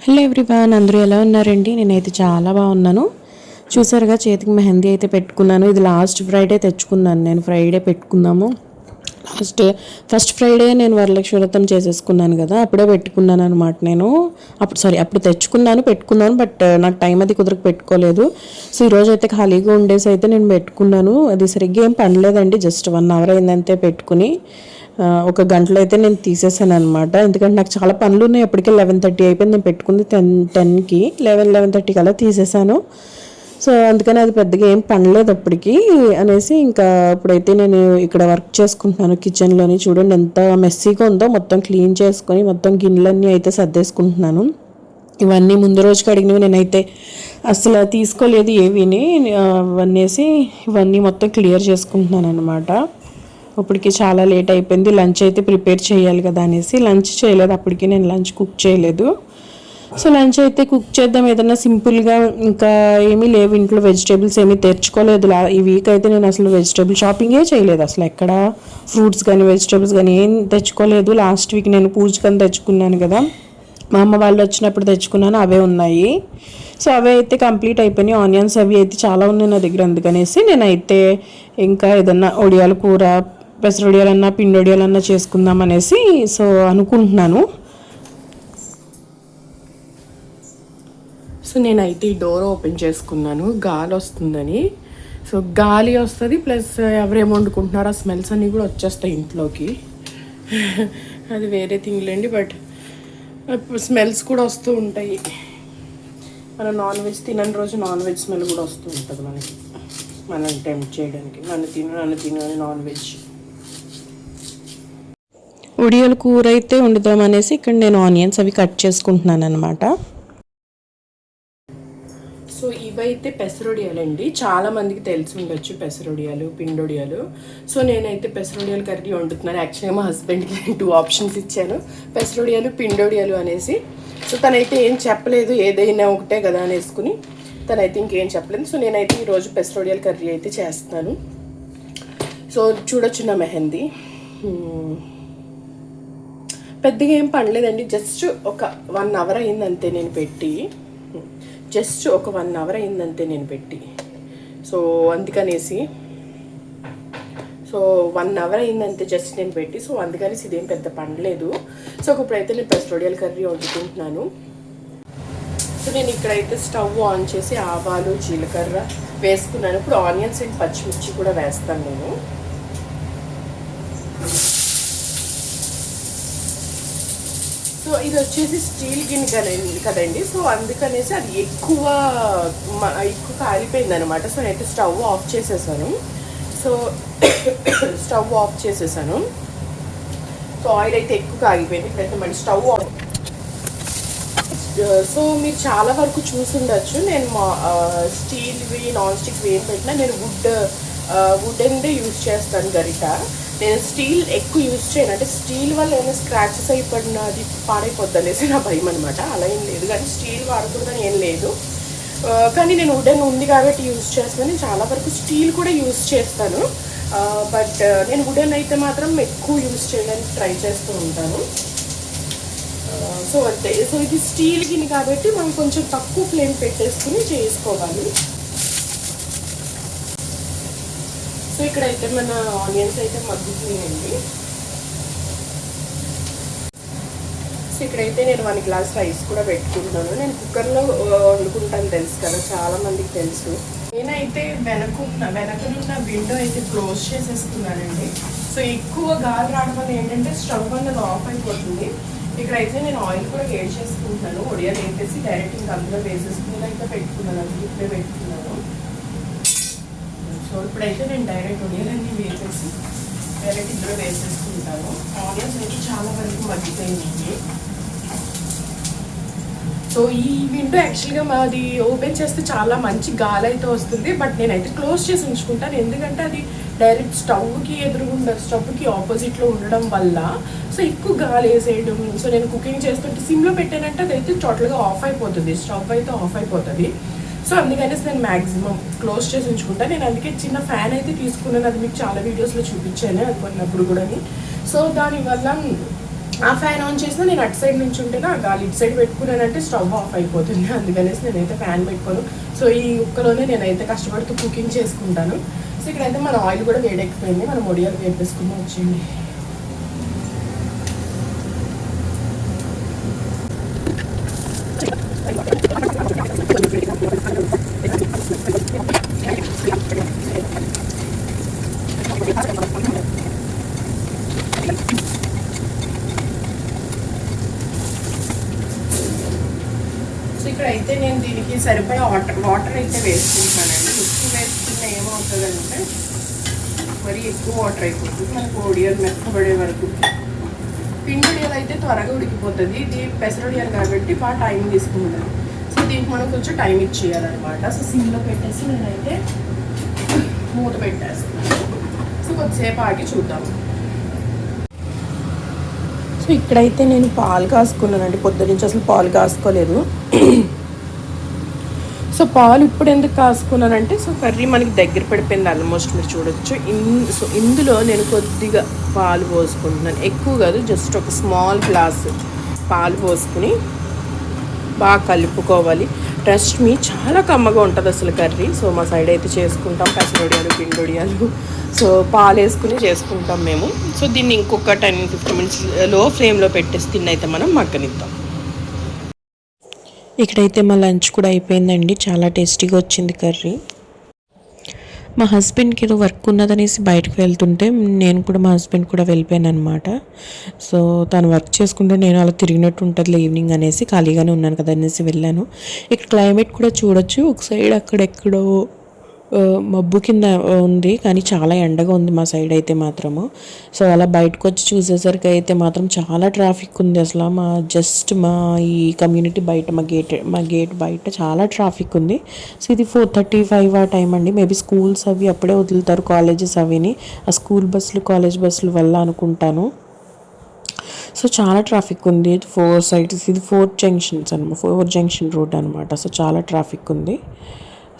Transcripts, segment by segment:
Hello everyone, అందరూ ఎలా ఉన్నారండి? నేనైతే చాలా బాగున్నాను. చూసారుగా, చేతికి మెహందీ అయితే పెట్టుకున్నాను. ఇది లాస్ట్ ఫ్రైడే తెచ్చుకున్నాను. నేను ఫ్రైడే పెట్టుకున్నాము. ఫస్ట్ ఫ్రైడే నేను వరలక్ష్మి వ్రతం చేసేసుకున్నాను కదా, అప్పుడే పెట్టుకున్నాను అనమాట. నేను అప్పుడు పెట్టుకున్నాను. బట్ నాకు టైం అది కుదరకు పెట్టుకోలేదు. సో ఈరోజు అయితే ఖాళీగా ఉండేసి అయితే నేను పెట్టుకున్నాను. అది సరిగ్గా ఏం పనిలేదండి, జస్ట్ 1 అవర్ అయిందంతే పెట్టుకుని. ఒక గంటలో అయితే నేను తీసేసాను అనమాట. ఎందుకంటే నాకు చాలా పనులు ఉన్నాయి. అప్పటికే 11:30 అయిపోయింది. నేను పెట్టుకుంది 10కి 11:30 కల్లా తీసేసాను. సో అందుకని అది పెద్దగా ఏం పనిలేదు అప్పటికి అనేసి, ఇంకా ఇప్పుడైతే నేను ఇక్కడ వర్క్ చేసుకుంటున్నాను కిచెన్లోని. చూడండి ఎంత మెస్సీగా ఉందో. మొత్తం క్లీన్ చేసుకొని మొత్తం గిన్నెలన్నీ అయితే సర్దేసుకుంటున్నాను. ఇవన్నీ ముందు రోజుకి అడిగినవి నేనైతే అసలు తీసుకోలేదు ఏవిని. ఇవన్నీ మొత్తం క్లియర్ చేసుకుంటున్నాను అనమాట. ఇప్పటికి చాలా లేట్ అయిపోయింది. లంచ్ అయితే ప్రిపేర్ చేయాలి కదా అనేసి లంచ్ చేయలేదు. అప్పటికి నేను లంచ్ కుక్ చేయలేదు. సో లంచ్ అయితే కుక్ చేద్దాం ఏదన్నా సింపుల్గా. ఇంకా ఏమీ లేవు ఇంట్లో, వెజిటేబుల్స్ ఏమీ తెచ్చుకోలేదు. ఈ వీక్ అయితే నేను అసలు వెజిటేబుల్ షాపింగే చేయలేదు. అసలు ఎక్కడ ఫ్రూట్స్ కానీ వెజిటేబుల్స్ కానీ ఏం తెచ్చుకోలేదు. లాస్ట్ వీక్ నేను పూజకని తెచ్చుకున్నాను కదా, మా అమ్మ వాళ్ళు వచ్చినప్పుడు తెచ్చుకున్నాను, అవే ఉన్నాయి. సో అవే అయితే కంప్లీట్ అయిపోయినాయి. ఆనియన్స్ అవి అయితే చాలా ఉన్నాయి నా దగ్గర. అందుకనేసి నేనైతే ఇంకా ఏదన్నా ఒడియాల కూర, పెసరొడియాలన్నా పిండొడియాలన్నా చేసుకుందాం అనేసి సో అనుకుంటున్నాను. సో నేనైతే ఈ డోర్ ఓపెన్ చేసుకున్నాను, గాలి వస్తుందని. సో గాలి వస్తుంది, ప్లస్ ఎవరేం వండుకుంటున్నారో ఆ స్మెల్స్ అన్నీ కూడా వచ్చేస్తాయి ఇంట్లోకి. అది వేరే థింగ్లేండి, బట్ స్మెల్స్ కూడా వస్తూ ఉంటాయి. మనం నాన్ వెజ్ తినని రోజు నాన్ వెజ్ స్మెల్ కూడా వస్తూ ఉంటుంది మనకి, మనల్ని టెంప్ట్ చేయడానికి. నన్ను తిను అని నాన్ వెజ్. ఉడియాల కూర అయితే వండుదాం అనేసి ఇక్కడ నేను ఆనియన్స్ అవి కట్ చేసుకుంటున్నాను అనమాట. సో ఇవైతే పెసరొడియాలండి. చాలా మందికి తెలిసి ఉండొచ్చు పెసరొడియాలు, పిండొడియాలు. సో నేనైతే పెసరొడియాలు కర్రీ వండుతున్నాను. యాక్చువల్గా మా హస్బెండ్కి 2 ఆప్షన్స్ ఇచ్చాను, పెసరొడియాలు, పిండొడియాలు అనేసి. సో తనైతే ఏం చెప్పలేదు, ఏదైనా ఒకటే కదా అనేసుకుని తనైతే ఇంకేం చెప్పలేదు. సో నేనైతే ఈరోజు పెసరొడియాల కర్రీ అయితే చేస్తున్నాను. సో చూడొచ్చు నా మెహందీ. పెద్దగా ఏం పనిలేదండి, జస్ట్ ఒక 1 అవర్ అయిందంతే నేను పెట్టి. ఒక 1 అవర్ అయిందంతే నేను పెట్టి. సో అందుకనేసి 1 అవర్ అయిందంతే జస్ట్ నేను పెట్టి. సో అందుకనేసి ఇదేం పెద్ద పనిలేదు. సో ఇప్పుడైతే నేను పెసరొడియాల కర్రీ వండుకుంటున్నాను. సో నేను ఇక్కడైతే స్టవ్ ఆన్ చేసి ఆవాలు, జీలకర్ర వేసుకున్నాను. ఇప్పుడు ఆనియన్స్ అండ్ పచ్చిమిర్చి కూడా వేస్తాను నేను. సో ఇది వచ్చేసి స్టీల్ గిన్నె కదండి. సో అందుకనేసి అది ఎక్కువ కాలిపోయింది అనమాట. సో నేనైతే స్టవ్ ఆఫ్ చేసేసాను. సో ఆయిల్ అయితే ఎక్కువ కాగిపోయింది. ఇప్పుడైతే మళ్ళీ స్టవ్ ఆఫ్. సో మీరు చాలా వరకు చూసుండొచ్చు, నేను స్టీల్వి, నాన్ స్టిక్వి ఏం పెట్టినా నేను వుడెన్దే యూజ్ చేస్తాను గరిట. నేను స్టీల్ ఎక్కువ యూజ్ చేయను. అంటే స్టీల్ వల్ల ఏమైనా స్క్రాచెస్ అయిపోయిన అది పాడైపోద్ది అనేసి నా భయం అనమాట. అలా ఏం లేదు, కానీ స్టీల్ వాడకూడదని ఏం లేదు. కానీ నేను వుడెన్ ఉంది కాబట్టి యూజ్ చేస్తాను. నేను చాలా వరకు స్టీల్ కూడా యూజ్ చేస్తాను, బట్ నేను వుడెన్ అయితే మాత్రం ఎక్కువ యూజ్ చేయడానికి ట్రై చేస్తూ ఉంటాను. సో అంతే. సో ఇది స్టీల్ గిన్నె కాబట్టి మనం కొంచెం తక్కువ ఫ్లేమ్ పెట్టేసుకుని చేసుకోవాలి. సో ఇక్కడైతే మన ఆనియన్స్ అయితే మగ్గుతున్నాయండి. సో ఇక్కడైతే నేను 1 గ్లాస్ రైస్ కూడా పెట్టుకుంటున్నాను. నేను కుక్కర్లో వండుకుంటాను, తెలుసు కదా, చాలా మందికి తెలుసు. నేనైతే వెనకనున్న విండో అయితే క్లోజ్ చేసేసుకున్నానండి. సో ఎక్కువ గాలి రావడం వల్ల ఏంటంటే స్టవ్ అనేది ఆఫ్ అయిపోతుంది. ఇక్కడైతే నేను ఆయిల్ కూడా వేడి చేసుకుంటున్నాను. ఒడియాలు వేసేసి డైరెక్ట్ ఇంకా అందులో వేసేసుకుని అయితే పెట్టుకున్నాను, అది ఇప్పుడే పెట్టుకున్నాను. సో ఇప్పుడైతే నేను డైరెక్ట్ ఒడియాలన్నీ వేసేసి డైరెక్ట్ ఇందులో వేసేసుకుంటాను. ఆనియన్స్ అయితే చాలా వరకు మగ్గిపోయింది. సో ఈ విండో యాక్చువల్గా మాది ఓపెన్ చేస్తే చాలా మంచి గాలి అయితే వస్తుంది, బట్ నేనైతే క్లోజ్ చేసి ఉంచుకుంటాను. ఎందుకంటే అది డైరెక్ట్ స్టవ్కి ఆపోజిట్లో ఉండడం వల్ల సో ఎక్కువ గాలి వేసేయడం. సో నేను కుకింగ్ చేస్తుంటే సిమ్లో పెట్టానంటే అదైతే టోటల్గా ఆఫ్ అయిపోతుంది, స్టవ్ అయితే ఆఫ్ అయిపోతుంది. సో అందుకనేసి నేను మ్యాక్సిమం క్లోజ్ చేసి ఉంచుకుంటాను. నేను అందుకే చిన్న ఫ్యాన్ అయితే తీసుకున్నాను, అది మీకు చాలా వీడియోస్లో చూపించాను అది కొన్నప్పుడు కూడా. సో దానివల్ల ఆ ఫ్యాన్ ఆన్ చేసినా నేను అటు సైడ్ నుంచి ఉంటేనే ఆ గాలి ఇటు సైడ్ పెట్టుకున్నానంటే స్టవ్ ఆఫ్ అయిపోతుంది. అందుకనేసి నేనైతే ఫ్యాన్ పెట్టుకోను. సో ఈ ఉక్కలోనే నేనైతే కష్టపడుతూ కుకింగ్ చేసుకుంటాను. సో ఇక్కడైతే మన ఆయిల్ కూడా వేడెక్కిపోయింది. మనం ఒడియాలు వేపేసుకుందాం వచ్చేయండి. సో ఇక్కడైతే నేను దీనికి సరిపోయే వాటర్ అయితే వేసుకుంటానండి. ఎక్కువ వేసుకుంటే ఏమవుతుందంటే మరి ఎక్కువ వాటర్ అయిపోతుంది. మనకు ఒడియాలు మెత్తబడే వరకు. పిండి ఒడియాలు అయితే త్వరగా ఉడికిపోతుంది. ఇది పెసరొడియాలు కాబట్టి బాగా టైం తీసుకుంటుంది. సో దీనికి మనం కొంచెం టైం ఇచ్చేయాలన్నమాట. సో సిమ్లో పెట్టేసి నేనైతే మూత పెట్టేస్తున్నాను. సో కొద్దిసేపు ఆగి చూద్దాము. సో ఇక్కడైతే నేను పాలు కాసుకున్నానండి. పొద్దునుంచి అసలు పాలు కాసుకోలేదు. సో పాలు ఇప్పుడు ఎందుకు కాసుకున్నానంటే సో కర్రీ మనకి దగ్గర పడిపోయింది ఆల్మోస్ట్, మీరు చూడొచ్చు. సో ఇందులో నేను కొద్దిగా పాలు పోసుకుంటున్నాను. ఎక్కువ కాదు, జస్ట్ ఒక స్మాల్ గ్లాస్ పాలు పోసుకుని బాగా కలుపుకోవాలి. ట్రస్ట్ మీ చాలా కమ్మగా ఉంటుంది అసలు కర్రీ. సో మా సైడ్ అయితే చేసుకుంటాం పెసరొడియాలు, పిండొడియాలు. సో పాలు వేసుకుని చేసుకుంటాం మేము. సో దీన్ని ఇంకొక 10-15 మినిట్స్ లో ఫ్లేమ్లో పెట్టేసి తిన్నైతే మనం మగ్గనిద్దాం. ఇక్కడైతే మా లంచ్ కూడా అయిపోయిందండి. చాలా టేస్టీగా వచ్చింది కర్రీ. మా హస్బెండ్కి ఏదో వర్క్ ఉన్నదనేసి బయటకు వెళ్తుంటే నేను కూడా మా హస్బెండ్ కూడా వెళ్ళిపోయాను అనమాట. సో తను వర్క్ చేసుకుంటూ నేను అలా తిరిగినట్టు ఉంటుంది ఈవినింగ్ అనేసి, ఖాళీగానే ఉన్నాను కదా అనేసి వెళ్ళాను. ఇక్కడ క్లైమేట్ కూడా చూడొచ్చు. ఒక సైడ్ అక్కడెక్కడో మబ్బు కింద ఉంది, కానీ చాలా ఎండగా ఉంది మా సైడ్ అయితే మాత్రము. సో అలా బయటకు వచ్చి చూసేసరికి అయితే మాత్రం చాలా ట్రాఫిక్ ఉంది. అసలు మా ఈ కమ్యూనిటీ బయట మా గేట్ బయట చాలా ట్రాఫిక్ ఉంది. సో ఇది 4:35 ఆ టైం అండి. మేబీ స్కూల్స్ అవి అప్పుడే వదులుతారు, కాలేజెస్ అవిని. ఆ స్కూల్ బస్సులు, కాలేజ్ బస్సులు వల్ల అనుకుంటాను. సో చాలా ట్రాఫిక్ ఉంది 4 సైడ్స్. ఇది 4 జంక్షన్స్ అనమాట, 4 జంక్షన్ రోడ్ అనమాట. సో చాలా ట్రాఫిక్ ఉంది.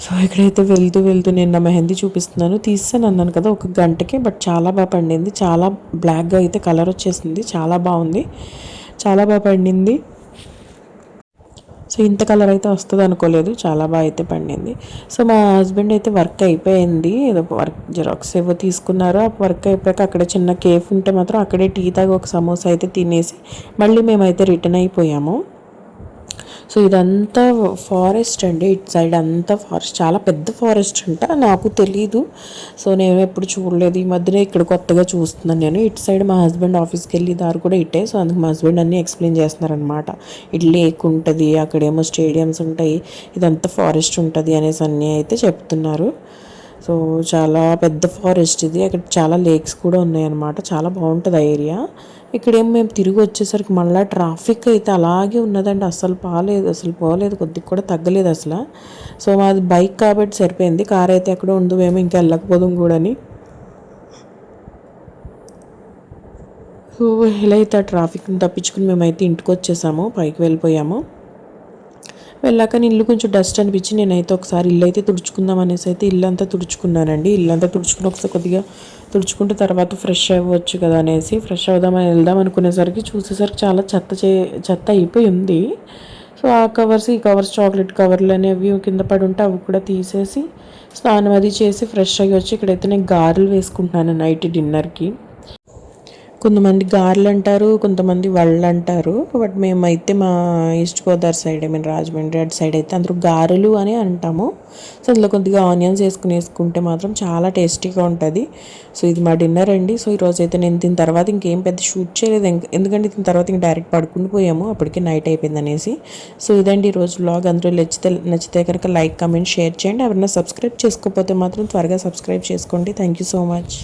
సో ఇక్కడైతే వెళ్తూ నేను నా మెహందీ చూపిస్తున్నాను. తీస్తాను అన్నాను కదా 1 గంటకి, బట్ చాలా బాగా పండింది. చాలా బ్లాక్గా అయితే కలర్ వచ్చేసింది. చాలా బాగుంది, చాలా బాగా పండింది. సో ఇంత కలర్ అయితే వస్తుంది అనుకోలేదు, చాలా బాగా అయితే పండింది. సో మా హస్బెండ్ అయితే వర్క్ అయిపోయింది, ఏదో వర్క్ జిరాక్స్ ఏవో తీసుకున్నారు. ఆ వర్క్ అయిపోయాక అక్కడ చిన్న కేఫ్ ఉంటే మాత్రం అక్కడే టీ తాగి ఒక సమోసా అయితే తినేసి మళ్ళీ మేమైతే రిటర్న్ అయిపోయాము. సో ఇదంతా ఫారెస్ట్ అండి. ఇటు సైడ్ అంతా ఫారెస్ట్, చాలా పెద్ద ఫారెస్ట్ అంట. నాకు తెలీదు, సో నేను ఎప్పుడు చూడలేదు. ఈ మధ్యనే ఇక్కడ కొత్తగా చూస్తున్నాను నేను. ఇటు సైడ్ మా హస్బెండ్ ఆఫీస్కి వెళ్ళి దారి కూడా ఇట్టే. సో అందుకు మా హస్బెండ్ అన్నీ ఎక్స్ప్లెయిన్ చేస్తున్నారనమాట. ఇటు లేక్ ఉంటుంది, అక్కడేమో స్టేడియంస్ ఉంటాయి, ఇదంతా ఫారెస్ట్ ఉంటుంది అనేసి అన్నీ అయితే చెప్తున్నారు. సో చాలా పెద్ద ఫారెస్ట్ ఇది. అక్కడ చాలా లేక్స్ కూడా ఉన్నాయన్నమాట. చాలా బాగుంటుంది ఆ ఏరియా. ఇక్కడేమో మేము తిరిగి వచ్చేసరికి మళ్ళీ ట్రాఫిక్ అయితే అలాగే ఉన్నదండి. అసలు పోలేదు, కొద్దిగా కూడా తగ్గలేదు అసలు. సో మాది బైక్ కాబట్టి సరిపోయింది. కార్ అయితే ఎక్కడో ఉందో మేము ఇంకా వెళ్ళకపోదాం కూడాని. సో ఇలా అయితే ఆ ట్రాఫిక్ని తప్పించుకుని మేమైతే ఇంటికి వచ్చేసాము, పైకి వెళ్ళిపోయాము. వెళ్ళాక ఇల్లు కొంచెం డస్ట్ అనిపించి నేనైతే ఒకసారి ఇల్లు అయితే తుడుచుకుందాం అనేసి అయితే ఇల్లంతా తుడుచుకున్నానండి. ఇల్లంతా తుడుచుకుని ఒకసారి కొద్దిగా తుడుచుకుంటే తర్వాత ఫ్రెష్ అవ్వచ్చు కదా అనేసి ఫ్రెష్ వెళ్దాం అనుకునేసరికి చూసేసరికి చాలా చెత్త అయిపోయి ఉంది. సో ఆ కవర్స్, ఈ కవర్స్, చాక్లెట్ కవర్లు అనేవి కింద పడి ఉంటే అవి కూడా తీసేసి స్నానం అది చేసి ఫ్రెష్ అయ్యి వచ్చి ఇక్కడైతే నేను గారెలు వేసుకుంటున్నాను నైట్ డిన్నర్కి. కొంతమంది గారెలు అంటారు, కొంతమంది వళ్ళు అంటారు. బట్ మేమైతే మా ఈస్ట్ గోదావరి సైడ్, రాజమండ్రి అటు సైడ్ అయితే అందరూ గారెలు అని అంటాము. సో అందులో కొద్దిగా ఆనియన్స్ వేసుకుంటే మాత్రం చాలా టేస్టీగా ఉంటుంది. సో ఇది మా డిన్నర్ అండి. సో ఈరోజు అయితే నేను దీని తర్వాత ఇంకేం పెద్ద షూట్ చేయలేదు, ఎందుకంటే దీని తర్వాత ఇంక డైరెక్ట్ పడుకుని పోయాము, అప్పటికే నైట్ అయిపోయింది అనేసి. సో ఇదండి ఈరోజు వ్లాగ్. అందరూ నచ్చితే కనుక లైక్, కమెంట్, షేర్ చేయండి. ఎవరైనా సబ్స్క్రైబ్ చేసుకోకపోతే మాత్రం త్వరగా సబ్స్క్రైబ్ చేసుకోండి. Thank you so much.